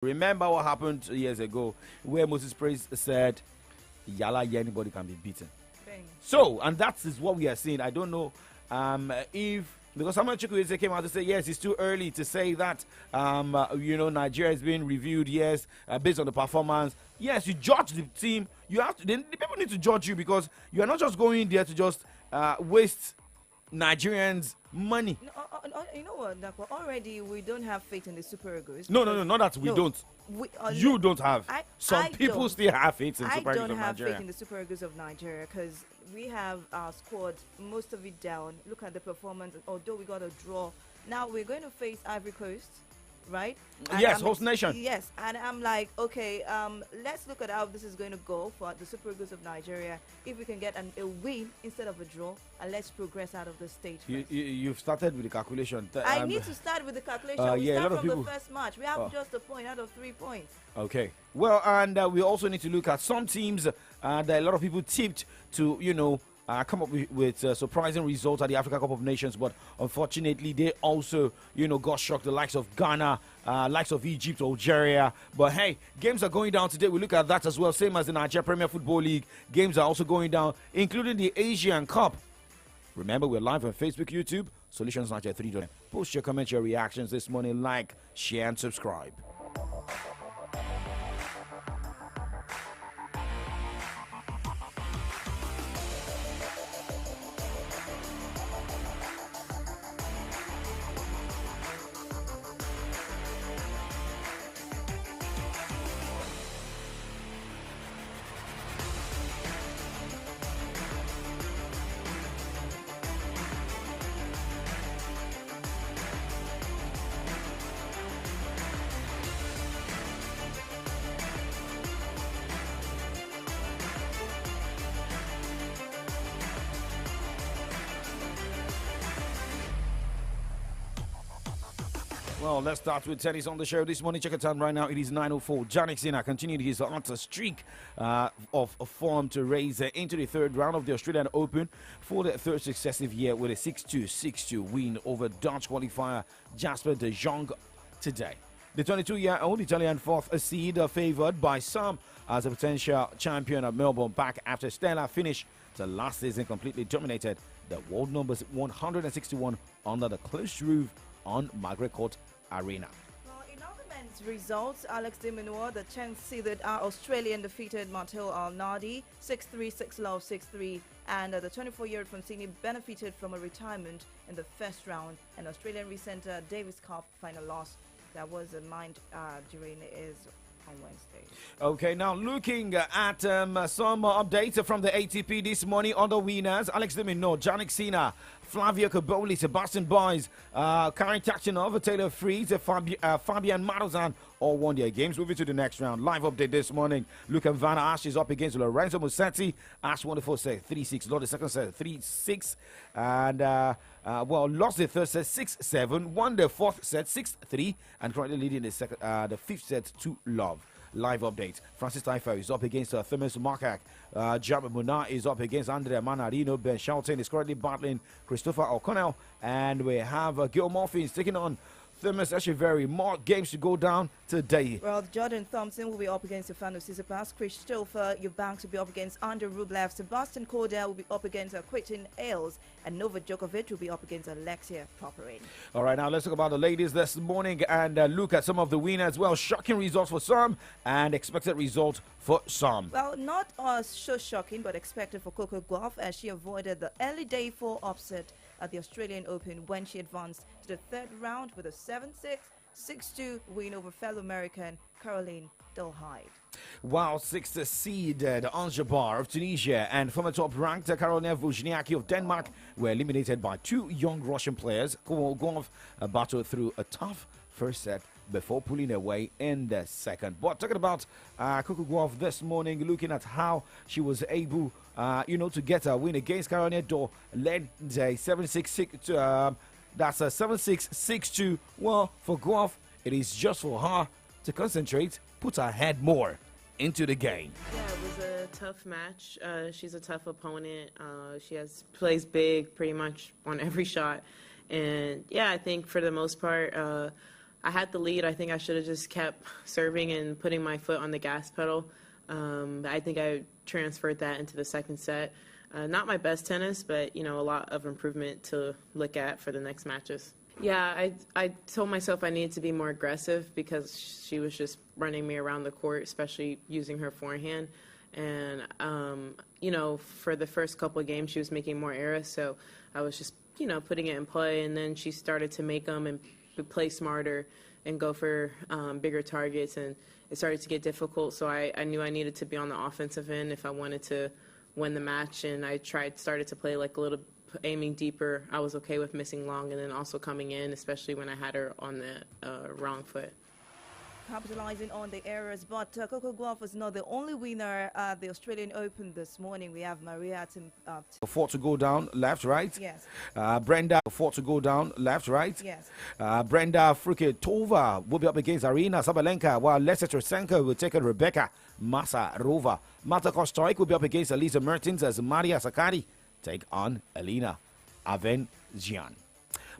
Remember what happened 2 years ago where Moses Praise said, Yala, yeah, anybody can be beaten. Bang. So, and that is what we are seeing. I don't know if, because Samuel Chukwueze came out to say, yes, it's too early to say that, Nigeria is being reviewed, yes, based on the performance. Yes, you judge the team. You have to, the people need to judge you because you are not just going there to just waste Nigerians' money. No, you know what, Dakwa? Already we don't have faith in the Super Eagles. No, not that we don't. You don't have. Some people don't. still have faith in I Super Eagles don't of have Nigeria. faith in the Super Eagles of Nigeria because we have our squad, most of it down. Look at the performance. Although we got a draw, now we're going to face Ivory Coast, right? And Yes, host nation. Yes, and I'm like, okay, let's look at how this is going to go for the Super Eagles of Nigeria. If we can get a win instead of a draw, and let's progress out of the stage. You've started with the calculation. I need to start with the calculation. We yeah, a lot start of from people- the first match. We have just a point out of 3 points. Okay. Well, and we also need to look at some teams that a lot of people tipped to, come up with surprising results at the Africa Cup of Nations, but unfortunately they also, got shocked. The likes of Ghana, likes of Egypt, Algeria. But hey, games are going down today. We look at that as well, same as the Nigeria Premier Football League. Games are also going down, including the Asian Cup. Remember, we're live on Facebook, YouTube, Solutions Nigeria 3. Post your comments, your reactions this morning, like, share, and subscribe. Well, let's start with tennis on the show this morning. Check it out right now. It is 9:04. Jannik Sinner continued his utter streak of form to raise into the third round of the Australian Open for the third successive year with a 6-2, 6-2 win over Dutch qualifier Jasper de Jong today. The 22-year-old Italian fourth seed favored by some as a potential champion of Melbourne back after stellar finish to last season completely dominated the world numbers 161 under the closed roof on Margaret Court Arena. Well, in other men's results, Alex de Minaur, the 10th seeded Australian, defeated Matteo Arnaldi 6-3, 6-love, 6-3, and the 24-year-old from Sydney benefited from a retirement in the first round. An Australian recent Davis Cup final loss that was mined during his on Wednesday. Okay, now looking at some updates from the ATP this morning. Other winners: Alex de Minaur, Jannik Sinner, Flavio Cobolli, Sebastian Boys, Karen Tachinov, Taylor Fries, Fabian Marozan all won their games. Moving to the next round. Live update this morning. Luca Vanna Ash is up against Lorenzo Musetti. Ash won the first set 3-6, lost the second set 3-6, and lost the third set 6-7, won the fourth set 6-3, and currently leading the fifth set 2-love. Live update. Francis Taifo is up against Themis Markak. Jam Munar is up against Andrea Manarino. Ben Shelton is currently battling Christopher O'Connell. And we have Gil Murphy taking on Themis Echeverry. More games to go down today. Well, Jordan Thompson will be up against Stefano Tsitsipas. Christopher Eubanks will be up against Andrew Rublev. Sebastian Corda will be up against Quentin Ailes. And Novak Djokovic will be up against Alexia Popyrin. All right, now let's talk about the ladies this morning and look at some of the winners. Well, shocking results for some and expected results for some. Well, not so shocking, but expected for Coco Gauff as she avoided the early day 4 upset at the Australian Open when she advanced to the third round with a 7-6, 6-2 win over fellow American Caroline Delhaide. While sixth seeded Anjabar of Tunisia and former top-ranked Karolina Wozniacki of Denmark were eliminated by two young Russian players. Gauff battled through a tough first set before pulling away in the second. But talking about Coco Gauff this morning, looking at how she was able, to get a win against Carolina Dor, led a 7-6, that's a 7-6, 6-2. Well, for Gauff, it is just for her to concentrate, put her head more into the game. Yeah, it was a tough match. She's a tough opponent. She plays big pretty much on every shot. And yeah, I think for the most part, I had the lead. I think I should have just kept serving and putting my foot on the gas pedal. I think I transferred that into the second set. Not my best tennis, but, a lot of improvement to look at for the next matches. Yeah, I told myself I needed to be more aggressive because she was just running me around the court, especially using her forehand. And, for the first couple of games, she was making more errors. So I was just, putting it in play. And then she started to make them and play smarter and go for bigger targets. And it started to get difficult. So I knew I needed to be on the offensive end if I wanted to win the match. And I started to play like a little aiming deeper. I was okay with missing long and then also coming in, especially when I had her on the wrong foot. Capitalizing on the errors, but Coco Gauff was not the only winner at the Australian Open this morning. We have Maria Four to go down, left, right. Yes. Brenda, four to go down, left, right. Yes. Brenda Fruketova will be up against Arina Sabalenka, while Lesa Tresenko will take on Rebecca Masarova. Marta Kostoik will be up against Elisa Mertens as Maria Sakkari take on Elena Avenzian.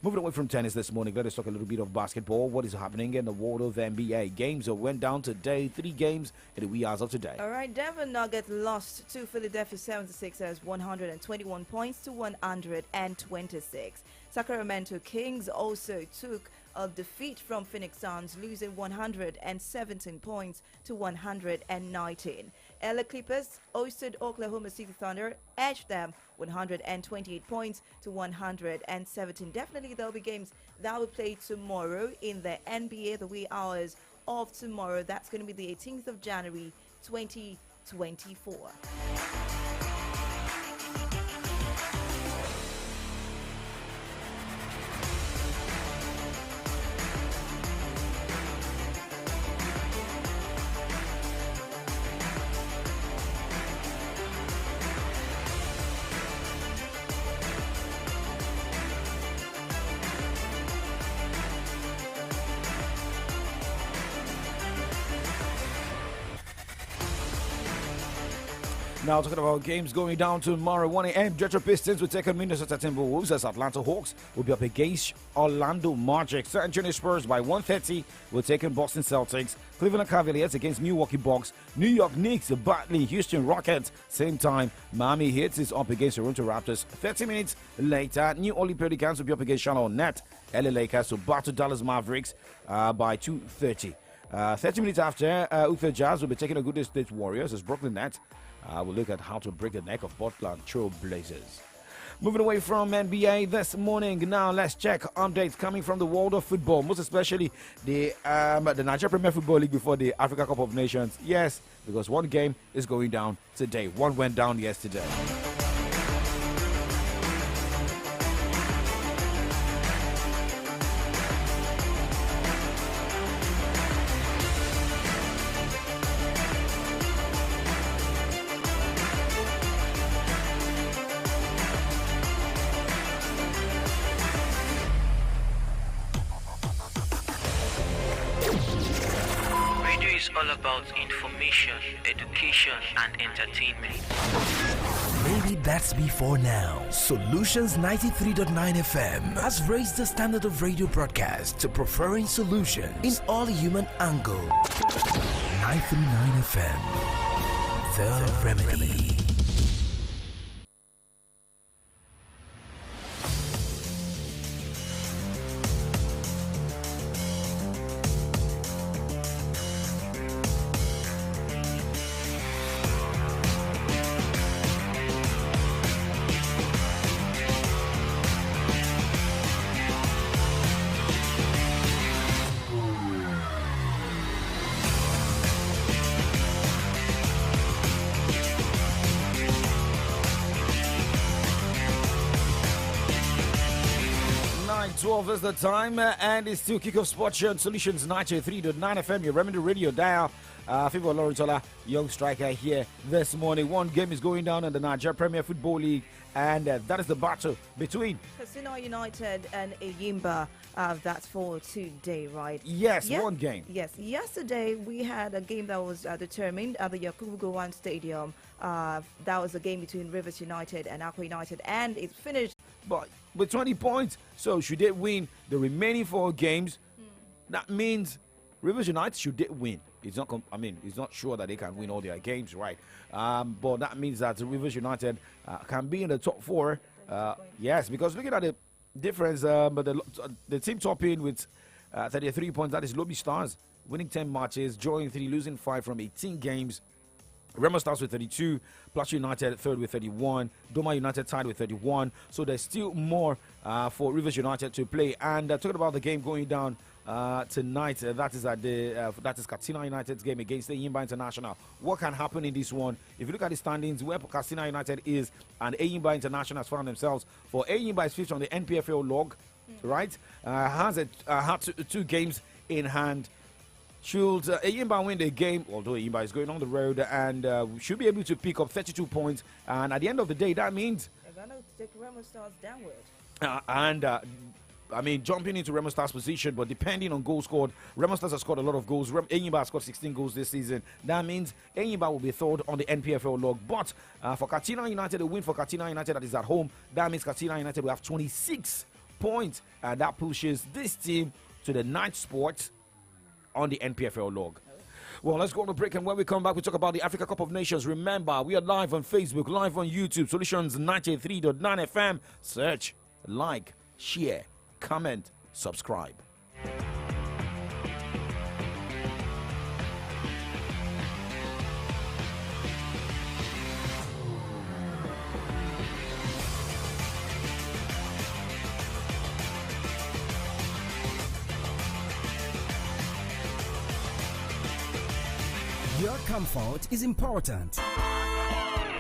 Moving away from tennis this morning, let us talk a little bit of basketball. What is happening in the world of NBA? Games went down today, 3 games in the wee hours of today. All right, Denver Nuggets lost to Philadelphia 76ers 121 points to 126. Sacramento Kings also took a defeat from Phoenix Suns, losing 117 points to 119. LA Clippers hosted Oklahoma City Thunder, edged them 128 points to 117. Definitely there'll be games that will play tomorrow in the NBA, the wee hours of tomorrow. That's going to be the 18th of January 2024. Now talking about games going down tomorrow, 1 a.m. Detroit Pistons will take on Minnesota Timberwolves as Atlanta Hawks will be up against Orlando Magic. San Antonio Spurs by 1:30 will take on Boston Celtics. Cleveland Cavaliers against Milwaukee Bucks. New York Knicks battling Houston Rockets. Same time, Miami Heat is up against Toronto Raptors. 30 minutes later, New Orleans Pelicans will be up against Charlotte Hornets. LA Lakers will battle Dallas Mavericks by 2:30. 30 minutes after, Utah Jazz will be taking on Golden State Warriors as Brooklyn Nets we'll look at how to break the neck of Portland Trail Blazers. Moving away from NBA this morning, now let's check updates coming from the world of football, most especially the Nigeria Premier Football League before the Africa Cup of Nations. Yes, because one game is going down today. One went down yesterday. All about information, education, and entertainment. Maybe that's before now. Solutions 93.9 FM has raised the standard of radio broadcast to preferring solutions in all human angle. 939 FM, the remedy. Is the time and it's still Kickoff Sports Show on Solutions 93.9 FM, your Remedy Radio dial. Favor Loritola, young striker here this morning. One game is going down in the Nigeria Premier Football League, and that is the battle between Casino United and Eyimba. That's for today, right? Yes, one game. Yes, yesterday we had a game that was determined at the Yakubu Gowon Stadium. That was a game between Rivers United and Aqua United, and it finished but with 20 points. So should they win the remaining 4 games, that means Rivers United should win. It's not. It's not sure that they can win all their games, right? But that means that Rivers United can be in the top 4. Yes, because looking at the difference, but the team topping with 33 points, that is Lobby Stars, winning 10 matches, drawing 3, losing 5 from 18 games. Remo Stars with 32, Plateau United third with 31, Doma United tied with 31. So there's still more for Rivers United to play. And talking about the game going down tonight, that is Katsina United's game against the Eyimba International. What can happen in this one? If you look at the standings, where Katsina United is and Eyimba International has found themselves, for Eyimba is 5th on the NPFL log, right? Has had 2 games in hand. Should Eyimba win the game, although Eyimba is going on the road, and should be able to pick up 32 points. And at the end of the day, that means they're going to take Remo Stars downward. Jumping into Remo Stars' position, but depending on goals scored, Remo Stars has scored a lot of goals. Eyimba has scored 16 goals this season. That means Eyimba will be third on the NPFL log. But for Katsina United, a win for Katsina United that is at home, that means Katsina United will have 26 points, and that pushes this team to the 9th spot on the NPFL log. Well, let's go on a break, and when we come back, we talk about the Africa Cup of Nations. Remember, we are live on Facebook, live on YouTube, Solutions 93.9 FM. Search, like, share, comment, subscribe. Your comfort is important.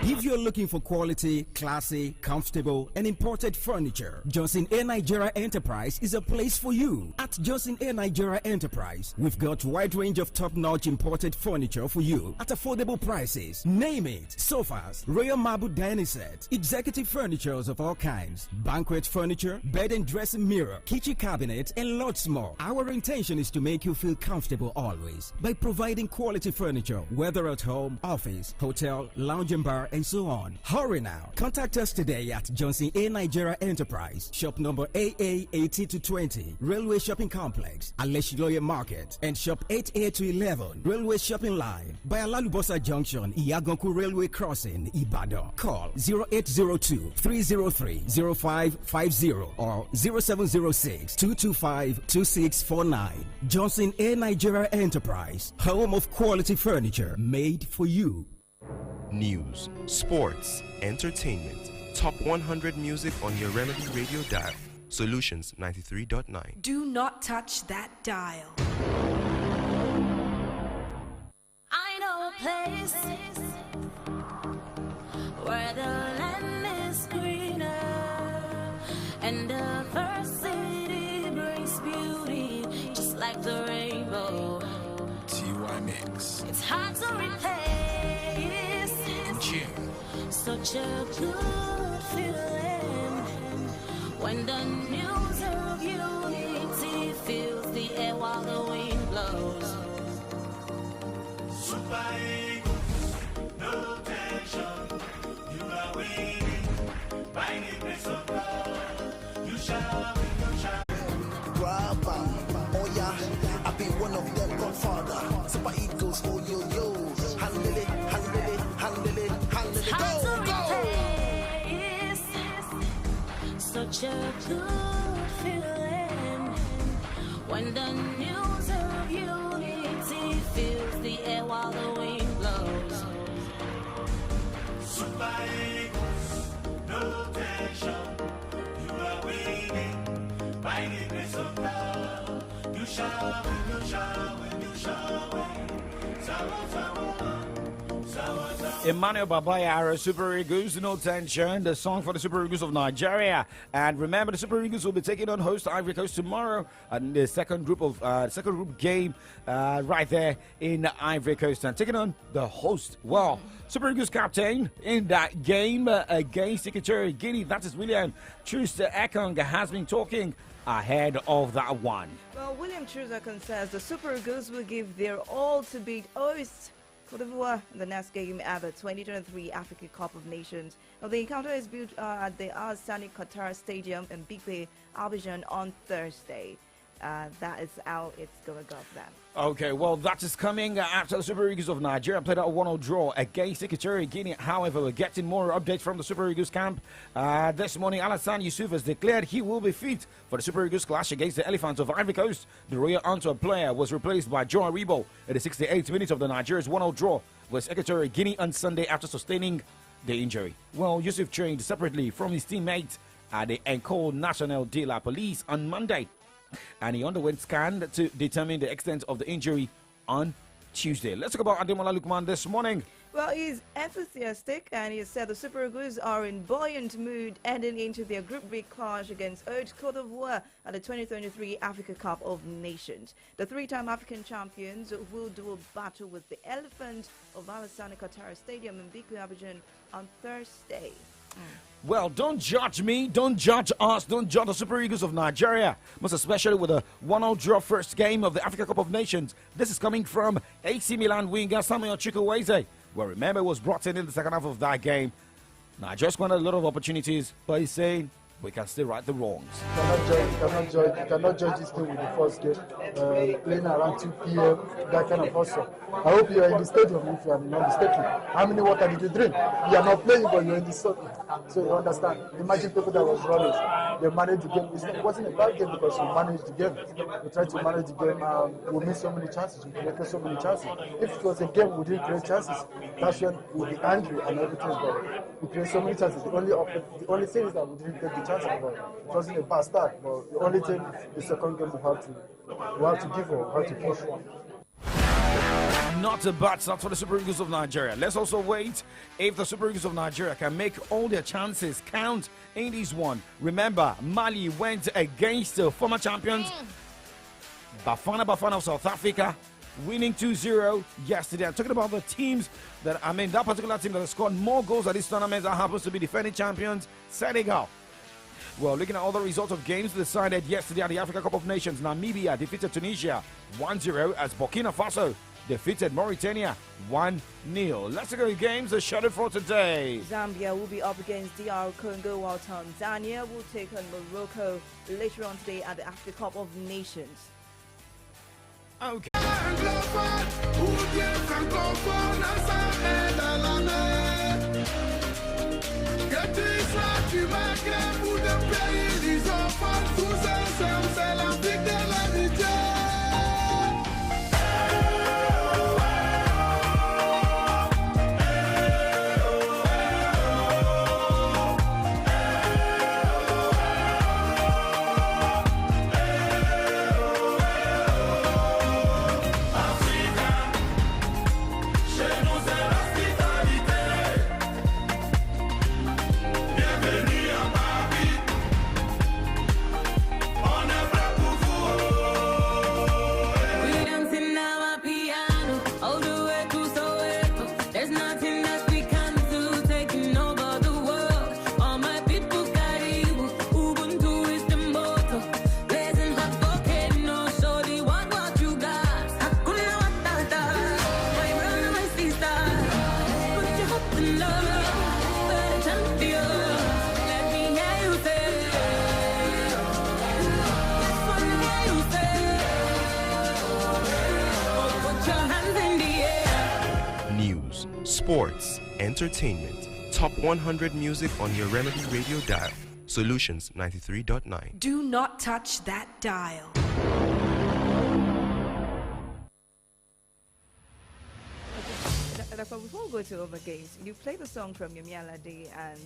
If you're looking for quality, classy, comfortable, and imported furniture, Johnson A. Nigeria Enterprise is a place for you. At Johnson A. Nigeria Enterprise, we've got a wide range of top-notch imported furniture for you at affordable prices. Name it: sofas, royal marble dining set, executive furnitures of all kinds, banquet furniture, bed and dressing mirror, kitchen cabinet, and lots more. Our intention is to make you feel comfortable always by providing quality furniture, whether at home, office, hotel, lounge and bar, and so on. Hurry now. Contact us today at Johnson A. Nigeria Enterprise, shop number AA 80-20, Railway Shopping Complex, Aleshiloye Market, and shop 8A-11, Railway Shopping Line, by Alalubosa Junction, Iyaganku Railway Crossing, Ibadan. Call 0802-303-0550 or 0706-225-2649. Johnson A. Nigeria Enterprise, home of quality furniture made for you. News, sports, entertainment, top 100 music on your Remedy Radio dial. Solutions 93.9. Do not touch that dial. I know a place where the land is greener and diversity brings beauty, just like the rainbow. TY Mix. It's hard to replace such a good feeling when the news of unity fills the air while the wind blows. Super Eagles, no tension, you are winning. By the grace of God, you shall win, you shall grab oh yeah, I've been one of them, Godfather. Super Eagles, oh yo yo, handle it, handle it, handle it, handle it, go, go. Such a good feeling when the news of unity fills the air while the wind blows. Super Eagles, no tension, you are winning. By the grace of God, you shall win, you shall win, you shall win. Sawa, sawa, sawa, sawa. Emmanuel Babayara, Super Eagles, no tension, the song for the Super Eagles of Nigeria. And remember, the Super Eagles will be taking on host Ivory Coast tomorrow in the second group game right there in Ivory Coast, and taking on the host. Well, Super Eagles captain in that game against Equatorial Guinea, that is William Truster Ekong, has been talking ahead of that one. Well, William Chuzakon says the Super Eagles will give their all to beat hosts Cote d'Ivoire in the next game at the 2023 Africa Cup of Nations. Now, the encounter is built at the Al Sani Qatar Stadium in Big Bay, Abidjan on Thursday. that is how it's going to go for them. Okay, well, that is coming after the Super Eagles of Nigeria played out a 1-0 draw against Equatorial Guinea. However, we're getting more updates from the Super Eagles camp. This morning, Alassane Yusuf has declared he will be fit for the Super Eagles clash against the Elephants of Ivory Coast. The Royal Antwerp player was replaced by Joe Aribo in the 68th minute of the Nigeria's 1-0 draw with Equatorial Guinea on Sunday after sustaining the injury. Well, Yusuf trained separately from his teammates at the École Nationale de la Police on Monday, and he underwent scan to determine the extent of the injury on Tuesday. Let's talk about Ademola Lookman this morning. Well, he's enthusiastic, and he said the Super Eagles are in buoyant mood heading into their Group B clash against Haute Côte d'Ivoire at the 2023 Africa Cup of Nations. The three-time African champions will do a battle with the Elephant of Alassane Ouattara Stadium in Bikwe, Abidjan on Thursday. Well, don't judge me, don't judge us, don't judge the Super Eagles of Nigeria, most especially with a 1-0 draw first game of the Africa Cup of Nations. This is coming from AC Milan winger Samuel Chukwueze. Well, remember, was brought in the second half of that game. Nigeria squandered a lot of opportunities, but he's saying we can still right the wrongs. You cannot judge this game with the first game. Playing around 2 p.m., that kind of hustle. I hope you are in the stadium if you are not mistaken. How many water did you drink? You are not playing, but you are in the sun. So you understand. Imagine people that was rubbish. They managed the game. It wasn't a bad game because we managed the game. We tried to manage the game. We missed so many chances. We created so many chances. If it was a game we didn't create chances, that's when we'll be angry and everything. But we created so many chances. The only thing is that we didn't take the chances. But it wasn't a bad start. But the only thing, the second game we have to give or have to push. Not a bad start for the Super Eagles of Nigeria. Let's also wait if the Super Eagles of Nigeria can make all their chances count in this one. Remember, Mali went against the former champions Bafana of South Africa, winning 2-0 yesterday. I'm talking about the teams that particular team that has scored more goals at this tournament that happens to be defending champions, Senegal. Well, looking at all the results of games decided yesterday at the Africa Cup of Nations, Namibia defeated Tunisia 1-0 as Burkina Faso defeated Mauritania 1-0. Let's look at the games that shut it for today. Zambia will be up against DR Congo, while Tanzania will take on Morocco later on today at the Africa Cup of Nations. Okay. Sports, entertainment, top 100 music on your Remedy Radio dial. Solutions 93.9. Do not touch that dial. Before we go to other games, you play the song from Yemi Alade and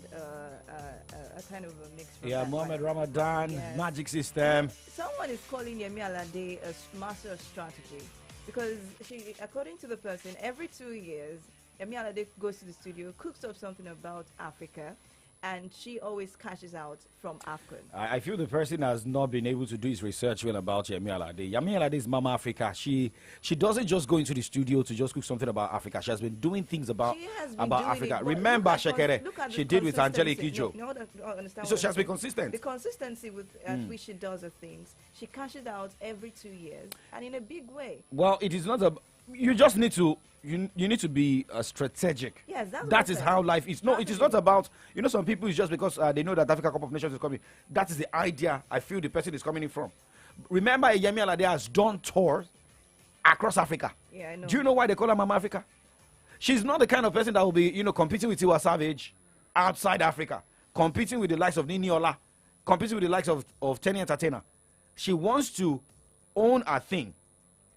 a kind of a mix. Yeah, Mohamed Ramadan, yes. Magic System. Someone is calling Yemi Alade a master of strategy because she, according to the person, every 2 years, Yemi Alade goes to the studio, cooks up something about Africa, and she always cashes out from AFCON. I feel the person has not been able to do his research well about Yemi Alade. Yemi Alade is Mama Africa. She doesn't just go into the studio to just cook something about Africa. She has been doing things about Africa. Remember Shekere, she did with Angelique Kidjo. So she has been consistent. The consistency with which she does her things. She cashes out every 2 years, and in a big way. Well, it is not a... You just need to... You need to be strategic. Yes, that is how life is. No, it is not about, some people, it's just because they know that Africa Cup of Nations is coming. That is the idea I feel the person is coming in from. Remember, Yemi Alade has done tours across Africa. Yeah, I know. Do you know why they call her Mama Africa? She's not the kind of person that will be, competing with Tiwa Savage outside Africa, competing with the likes of Nini Ola, competing with the likes of Tenny Entertainer. She wants to own a thing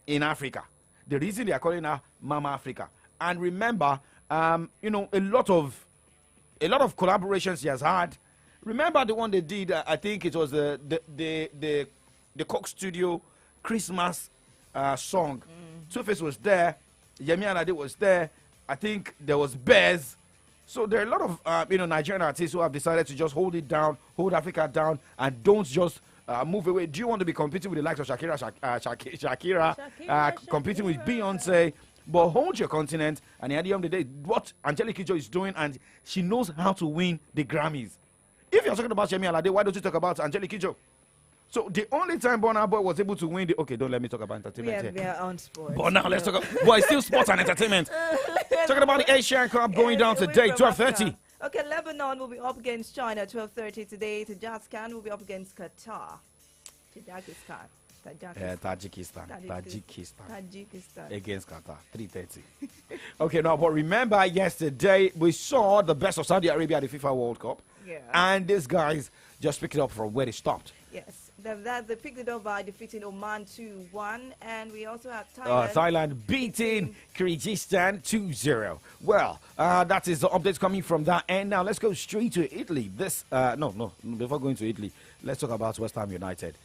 in Africa. The reason they are calling her Mama Africa. And remember, a lot of collaborations she has had. Remember the one they did? I think it was the Coke Studio Christmas song. Two-Face was there. Yemi Alade was there. I think there was Bez. So there are a lot of Nigerian artists who have decided to just hold it down, hold Africa down, and don't just move away. Do you want to be competing with the likes of Shakira, competing with Beyonce? But hold your continent, and at the end of the day, what Angelique Kidjo is doing, and she knows how to win the Grammys. If you're talking about Yemi Alade, why don't you talk about Angelique Kidjo? So the only time Burna Boy was able to win the... Okay, don't let me talk about entertainment We are on sports. But now let's talk about... Well, it's still sports and entertainment. Talking about the Asian Cup going down today, 12:30. Okay, Lebanon will be up against China, 12:30 today. Tajikistan will be up against Qatar. Tajikistan against Qatar, 3:30. Okay, now, but remember yesterday we saw the best of Saudi Arabia at the FIFA World Cup. Yeah. And these guys just picked it up from where they stopped. Yes, they picked it up by defeating Oman 2-1, and we also have Thailand. Thailand beating Kyrgyzstan 2-0. Well, that is the updates coming from that. And now let's go straight to Italy. Before going to Italy, let's talk about West Ham United.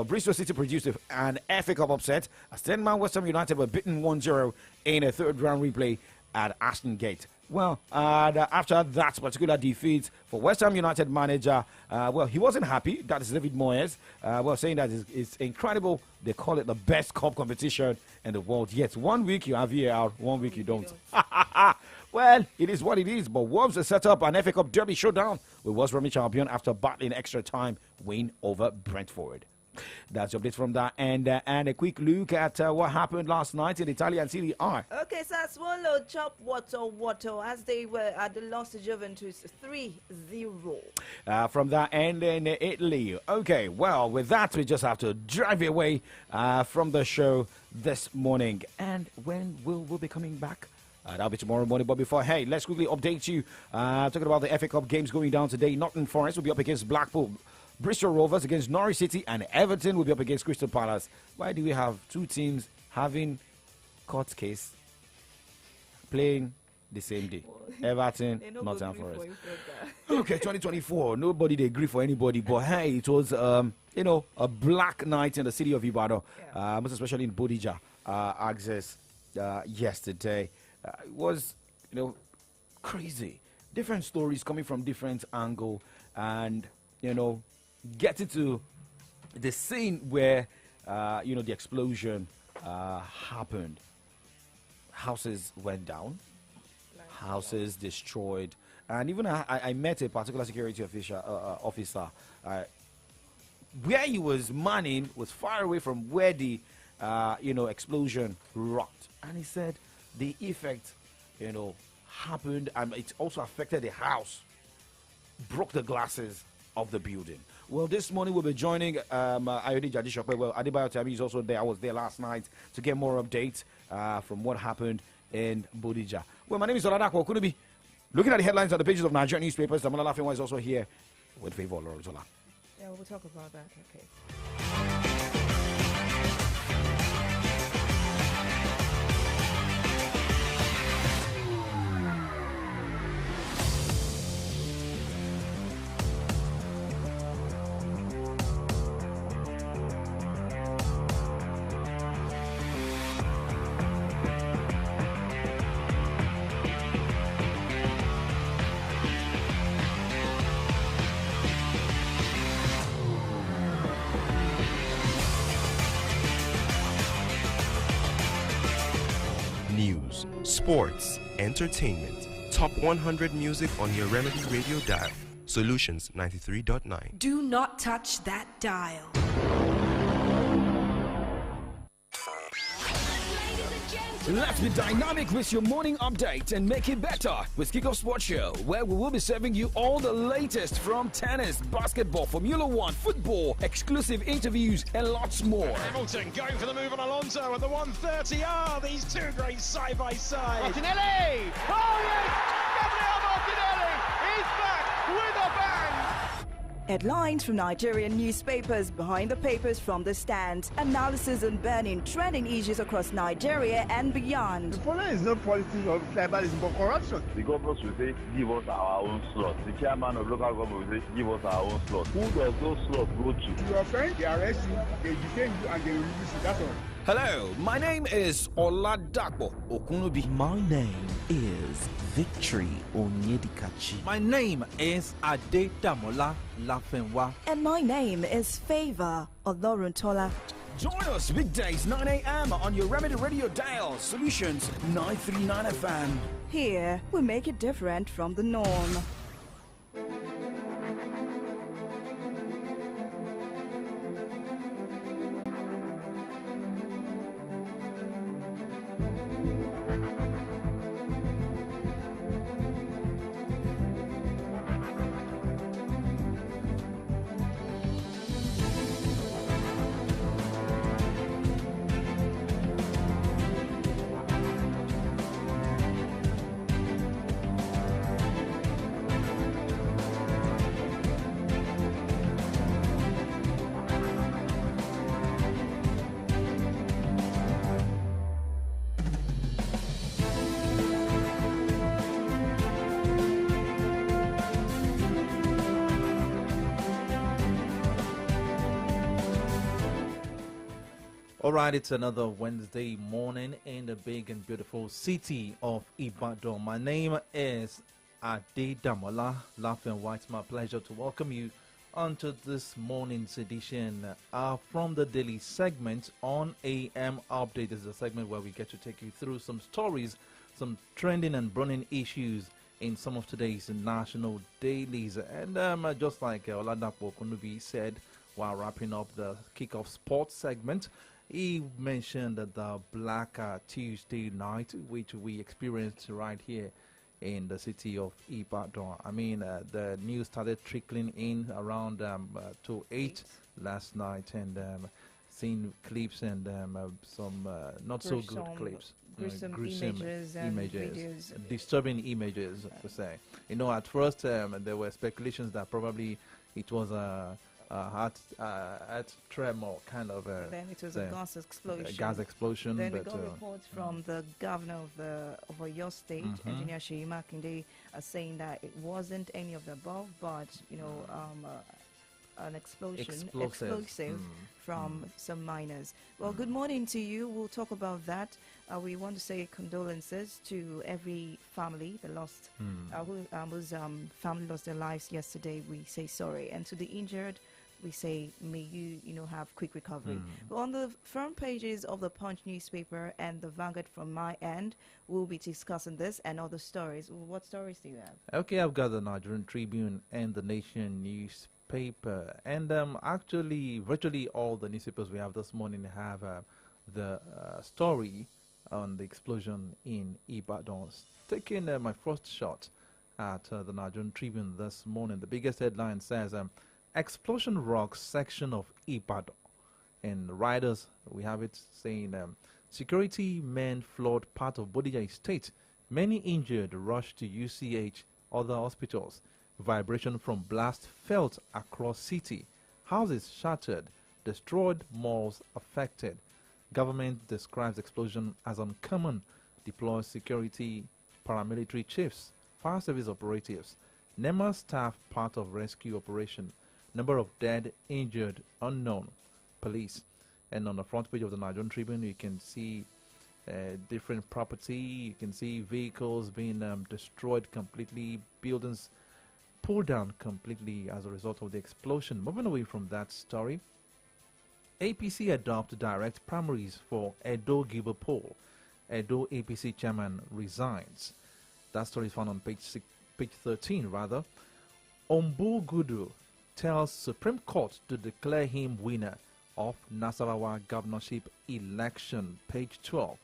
Bristol City produced an FA Cup upset as 10-man West Ham United were beaten 1-0 in a third-round replay at Ashton Gate. Well, after that particular defeat for West Ham United manager, he wasn't happy. That is David Moyes. Saying that it's incredible. They call it the best cup competition in the world. Yet 1 week you have VAR, 1 week you don't. Well, it is what it is. But Wolves have set up an FA Cup derby showdown with West Bromwich Albion after battling extra time win over Brentford. That's the update from that. And a quick look at what happened last night in Italian Serie A. Okay, Sassuolo chop water as they were at the loss to Juventus 3-0. From that end in Italy. Okay, well, with that, we just have to drive away from the show this morning. And when will we be coming back? That'll be tomorrow morning. But before, let's quickly update you. Talking about the FA Cup games going down today. Nottingham Forest will be up against Blackpool. Bristol Rovers against Norwich City, and Everton will be up against Crystal Palace. Why do we have two teams having court case playing the same day? Everton, Nottingham Forest. Okay, 2024. Nobody they agree for anybody, but it was a black night in the city of Ibadan, most especially in Bodija access yesterday. It was crazy. Different stories coming from different angle, and getting to the scene where the explosion happened. Houses went down, houses destroyed, and even I met a particular security officer where he was manning was far away from where the explosion rocked, and he said the effect happened, and it also affected the house, broke the glasses of the building. Well, this morning we'll be joining Ayode Jadishope. Well, Adebayo Tami is also there. I was there last night to get more updates from what happened in Bodija. Well, my name is Oladako Okunubi. Looking at the headlines on the pages of Nigerian newspapers, Damola Lafenwa is also here with Favor Lorozola. Yeah, we'll talk about that. Okay. News, sports, entertainment, top 100 music on your Remedy Radio dial. Solutions 93.9. Do not touch that dial. Ladies and gents, Let's be dynamic with your morning update and make it better with Kickoff Sports Show, where we will be serving you all the latest from tennis, basketball, Formula One, football, exclusive interviews, and lots more. Hamilton going for the move on Alonso at the 130. These two great side by side. Martinelli! Oh yes! Gabriel Martinelli is back with a bang! Headlines from Nigerian newspapers, behind the papers from the stand, analysis on burning trending issues across Nigeria and beyond. The problem is not politics or tribalism, but corruption. The governors will say, give us our own slot. The chairman of local government will say, give us our own slot. Who does those slots go to? Your friend, they arrest you, they detain you, and they release you. That's all. Hello, my name is Oladapo Okunubi. My name is Victory Onyedikachi. My name is Adedamola Lafenwa. And my name is Favor Oloruntola. Join us weekdays 9 a.m. on your Remedy Radio dial, Solutions 939 FM. Here, we make it different from the norm. All right, it's another Wednesday morning in the big and beautiful city of Ibadan. My name is Adedamola Lafenwa. It's my pleasure to welcome you onto this morning's edition from the daily segment on AM Update. This is a segment where we get to take you through some stories, some trending and burning issues in some of today's national dailies. And just like Oladapo Okunubi said while wrapping up the Kickoff Sports segment, he mentioned that the Black Tuesday night, which we experienced right here in the city of Ibadan. I mean, the news started trickling in around 8 last night, and seen clips and some not so good clips. Gruesome images and videos. Disturbing images, to say. You know, at first there were speculations that probably it was a heart tremor kind of. Then it was a gas explosion. Gas explosion. Then we got reports from the governor of your state, Engineer Sheyi Makinde, saying that it wasn't any of the above, but an explosive from some miners. Well, good morning to you. We'll talk about that. We want to say condolences to every family that lost, whose family lost their lives yesterday. We say sorry, and to the injured, we say may you have quick recovery. Well, on the front pages of the Punch newspaper and the Vanguard from my end, we'll be discussing this and other stories. What stories do you have? Okay, I've got the Nigerian Tribune and the Nation newspaper, and actually virtually all the newspapers we have this morning have the story on the explosion in Ibadan. Taking my first shot at the Nigerian Tribune this morning, the biggest headline says explosion rocks section of Ibadan. And riders, we have it saying security men flood part of Bodija Estate. Many injured rushed to UCH, other hospitals. Vibration from blast felt across city. Houses shattered, destroyed, malls affected. Government describes explosion as uncommon. Deploys security, paramilitary chiefs, fire service operatives. NEMA staff part of rescue operation. Number of dead, injured, unknown. Police. And on the front page of the Nigerian Tribune, you can see different property. You can see vehicles being destroyed completely, buildings pulled down completely as a result of the explosion. Moving away from that story, APC adopt direct primaries for Edo Gibo poll. Edo APC chairman resigns. That story is found on page 13 rather. Ombugudu tells Supreme Court to declare him winner of Nasarawa governorship election. Page 12.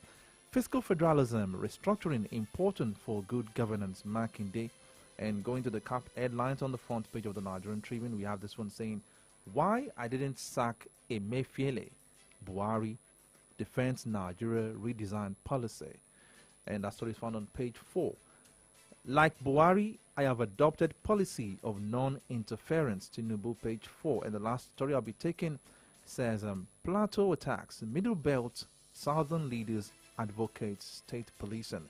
Fiscal federalism, restructuring important for good governance, marking day. And going to the top headlines on the front page of the Nigerian Tribune, we have this one saying, "Why I didn't sack Emefiele, Buhari, defends Nigeria redesign policy." And that story is found on page 4. Like Buhari, I have adopted policy of non-interference, Tinubu, page 4. And the last story I'll be taking says, Plateau attacks, Middle Belt, Southern leaders advocate state policing.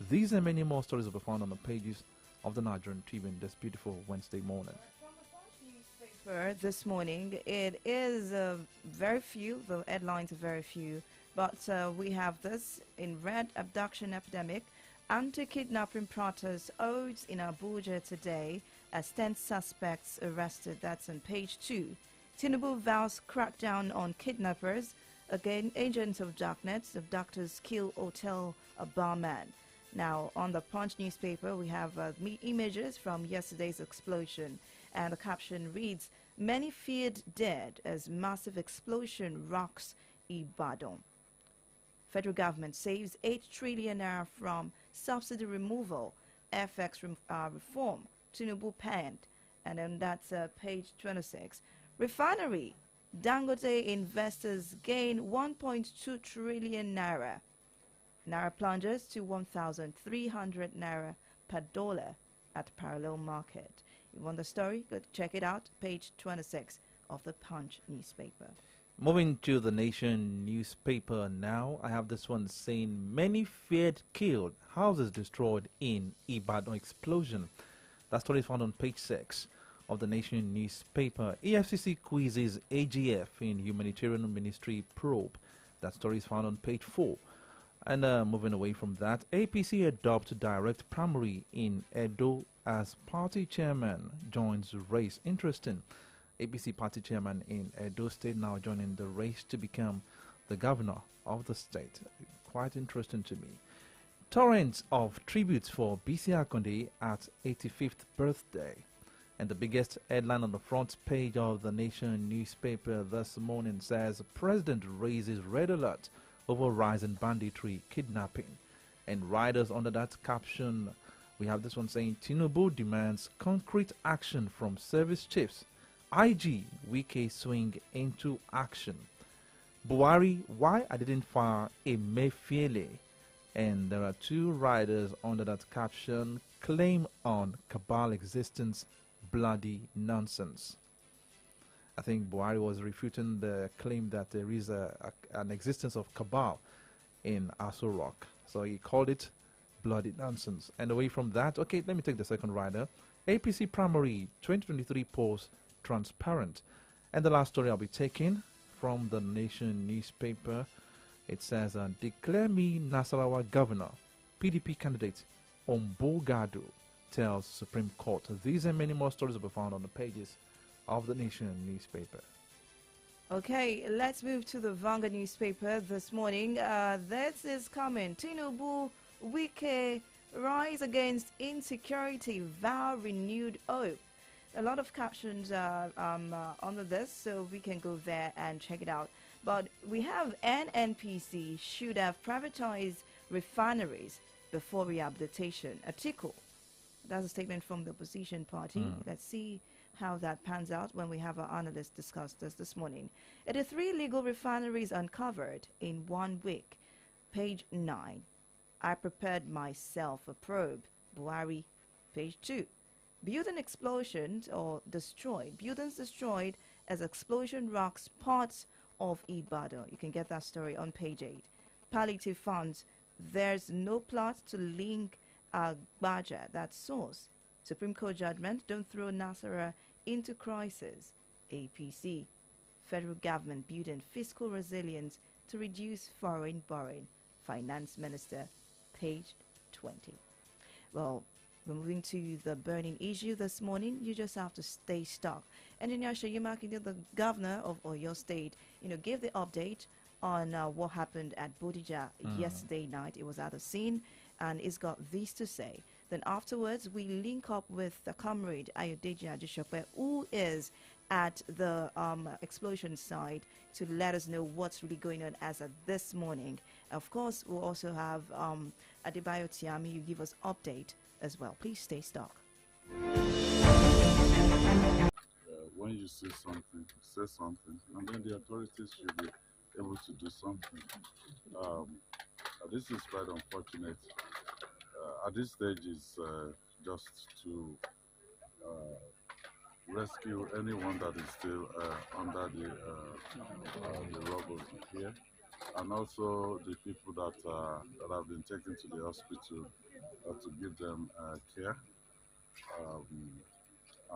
These and many more stories will be found on the pages of the Nigerian Tribune this beautiful Wednesday morning. This morning, it is very few, the headlines are very few, but we have this in red: abduction epidemic, anti-kidnapping protests odds in Abuja today as 10 suspects arrested. That's on page 2. Tinubu vows crackdown on kidnappers. Again, agents of darkness, abductors kill hotel a barman. Now, on the Punch newspaper, we have images from yesterday's explosion, and the caption reads, "Many feared dead as massive explosion rocks Ibadan." Federal government saves 8 trillion naira from subsidy removal, FX reform, Tinubu penned. And then that's page 26. Refinery, Dangote investors gain 1.2 trillion naira. Naira plunges to 1,300 naira per dollar at parallel market. You want the story? Go check it out, page 26 of the Punch newspaper. Moving to the Nation newspaper now, I have this one saying, "Many feared killed, houses destroyed in Ibadan explosion." That story is found on page 6 of the Nation newspaper. EFCC quizzes AGF in humanitarian ministry probe. That story is found on page 4. And moving away from that, APC adopts direct primary in Edo as party chairman joins race. Interesting. APC party chairman in Edo State now joining the race to become the governor of the state. Quite interesting to me. Torrents of tributes for BC Akonde at 85th birthday. And the biggest headline on the front page of the Nation newspaper this morning says, President raises red alert over rising banditry, kidnapping. And riders under that caption, we have this one saying, Tinubu demands concrete action from service chiefs. IG, Wike swing into action. Buhari, why I didn't fire Emefiele. And there are 2 riders under that caption, claim on cabal existence, bloody nonsense. I think Buhari was refuting the claim that there is an existence of cabal in Aso Rock. So he called it bloody nonsense. And away from that, okay, let me take the second rider. APC primary 2023 polls transparent. And the last story I'll be taking from the Nation newspaper, it says, declare me Nasarawa governor. PDP candidate Ombogado tells Supreme Court. These and many more stories will be found on the pages of the Nation newspaper. Okay, let's move to the Vanguard newspaper this morning. This is coming. Tinubu, Wike, rise against insecurity, vow renewed hope. A lot of captions under this, so we can go there and check it out. But we have NNPC should have privatized refineries before rehabilitation. Atiku. That's a statement from the opposition party. Let's see how that pans out when we have our analysts discuss this morning. 83 legal refineries uncovered in 1 week. Page 9. I prepared myself a probe. Buhari, page 2. Building explosions or destroyed. Buildings destroyed as explosion rocks parts of Ibadan. You can get that story on page 8. Palliative funds. There's no plot to link Baja. That's source. Supreme Court judgment. Don't throw Nasara into crisis. APC. Federal government building fiscal resilience to reduce foreign borrowing. Finance Minister, page 20. Well, we're moving to the burning issue this morning. You just have to stay stuck. Engineer Seyi Makinde, the governor of Oyo State, gave the update on what happened at Bodija yesterday night. It was at the scene, and it's got this to say. Then afterwards, we link up with the comrade Ayodeji Ajishope, who is at the explosion site to let us know what's really going on as of this morning. Of course, we'll also have Adebayo Tiami, you give us update as well. Please stay stuck. When you see something, say something, and then the authorities should be able to do something. This is quite unfortunate. At this stage, is just to rescue anyone that is still under the rubble here, and also the people that have been taken to the hospital to give them care,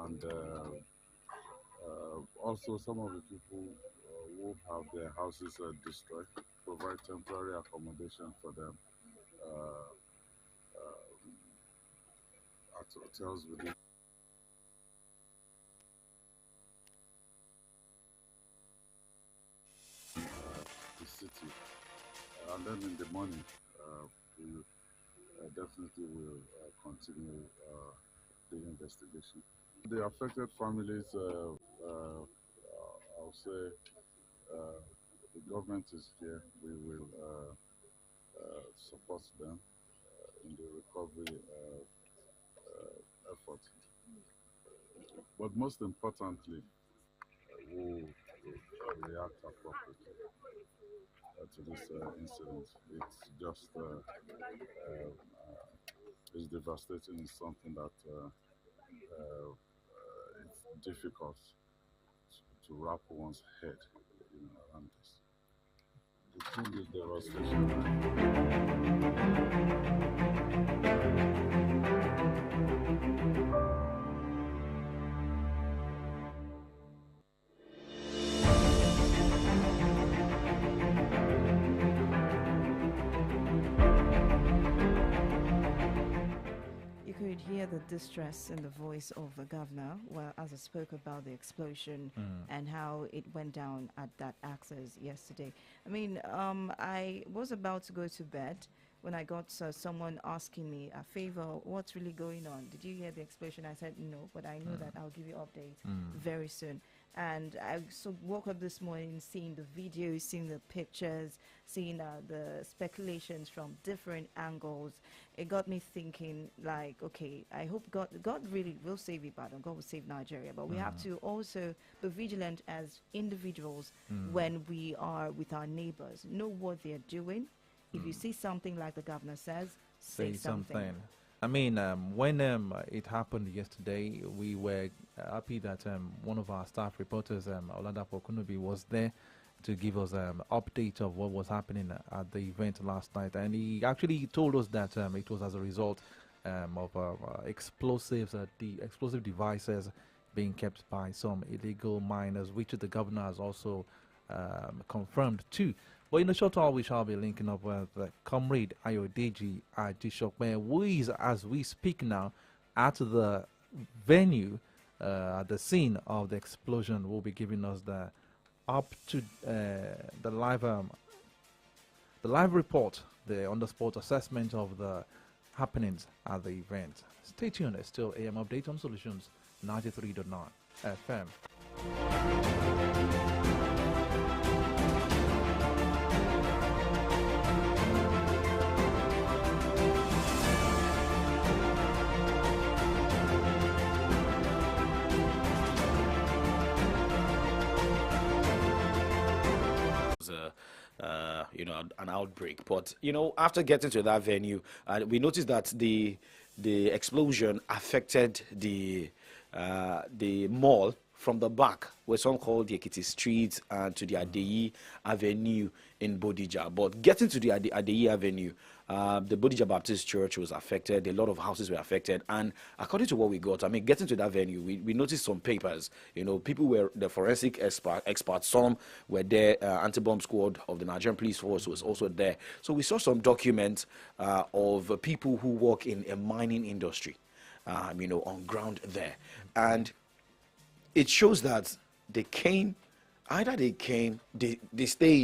and also some of the people who have their houses destroyed, provide temporary accommodation for them at hotels within the city. And then in the morning, we definitely will continue the investigation. The affected families, I'll say the government is here. We will support them in the recovery effort. But most importantly, we'll react appropriately to this incident. It's just it's devastating. It's something that it's difficult to wrap one's head around this. The thing is devastation. You could hear the distress in the voice of the governor as I spoke about the explosion and how it went down at that access yesterday. I mean, I was about to go to bed when I got someone asking me a favor, what's really going on? Did you hear the explosion? I said no, but I know that I'll give you update very soon. And I woke up this morning seeing the videos, seeing the pictures, seeing the speculations from different angles. It got me thinking, like, okay, I hope God really will save Ibadan, God will save Nigeria, but we have to also be vigilant as individuals when we are with our neighbors, know what they're doing. If you see something like the governor says, say something. I mean, when it happened yesterday, we were happy that one of our staff reporters, Oladapo Kunubi, was there to give us an update of what was happening at the event last night. And he actually told us that it was as a result of explosives, the explosive devices being kept by some illegal miners, which the governor has also confirmed too. But in a short while, we shall be linking up with Comrade Ayodeji Ajishokme, who is, as we speak now, at the venue, the scene of the explosion. Will be giving us the live report, the on-the-spot assessment of the happenings at the event. Stay tuned. It's still AM Update on Solutions 93.9 FM. An outbreak. But after getting to that venue, we noticed that the explosion affected the mall from the back, where some called the Ekiti Street, to the Adeyi Avenue in Bodija. But getting to the Adeyi Avenue, the Bodija Baptist Church was affected. A lot of houses were affected. And according to what we got, getting to that venue, we noticed some papers. People were the forensic experts. Some were there. Anti-bomb squad of the Nigerian police force was also there. So we saw some documents of people who work in a mining industry, on ground there. And it shows that they stayed